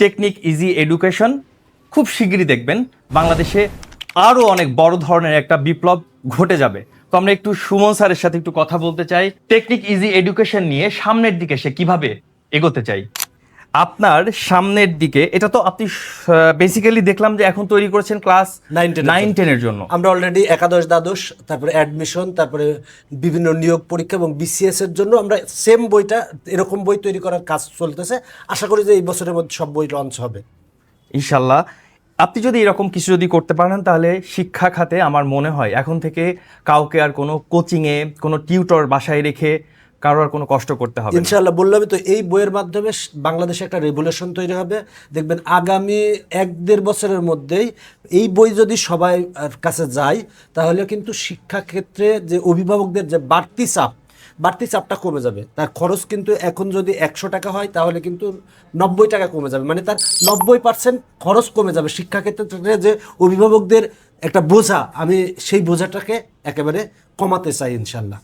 Technique easy education খুব শিগগিরই দেখবেন বাংলাদেশে আরও অনেক বড় ধরনের একটা বিপ্লব ঘটে যাবে। তো আমরা একটু সুমন স্যারের সাথে একটু কথা বলতে চাই টেকনিক ইজি এডুকেশন নিয়ে সামনের দিকে সে কিভাবে এগোতে চাই। আপনার সামনের দিকে এটা তো আপনি বেসিক্যালি দেখলাম যে এখন তৈরি করেছেন ক্লাস 9-10 এর জন্য। আমরা অলরেডি একাদশ দ্বাদশ, তারপরে অ্যাডমিশন, তারপরে বিভিন্ন নিয়োগ পরীক্ষা এবং বিসিএস এর জন্য আমরা সেম বইটা, এরকম বই তৈরি করার কাজ চলতেছে। আশা করি যে এই বছরের মধ্যে সব বই লঞ্চ হবে ইনশাল্লাহ। আপনি যদি এরকম কিছু যদি করতে পারেন তাহলে শিক্ষা খাতে আমার মনে হয় এখন থেকে কাউকে আর কোনো কোচিংয়ে কোনো টিউটর বাসায় রেখে কারোর আর কোনো কষ্ট করতে হবে না। ইনশাআল্লাহ। বললামই তো, এই বইয়ের মাধ্যমে বাংলাদেশে একটা রেভলিউশন তৈরি হবে। দেখবেন আগামী 1-1.5 বছরের মধ্যেই এই বই যদি সবাই কাছে যায়, তাহলে কিন্তু শিক্ষাক্ষেত্রে যে অভিভাবকদের যে বাড়তি চাপটা কমে যাবে। তার খরচ কিন্তু এখন যদি 100 টাকা হয়, তাহলে কিন্তু 90 টাকা কমে যাবে। মানে তার 90% খরচ কমে যাবে। শিক্ষাক্ষেত্রে যে অভিভাবকদের একটা বোঝা, আমি সেই বোঝাটাকে একেবারে কমাতে চাই ইনশাআল্লাহ।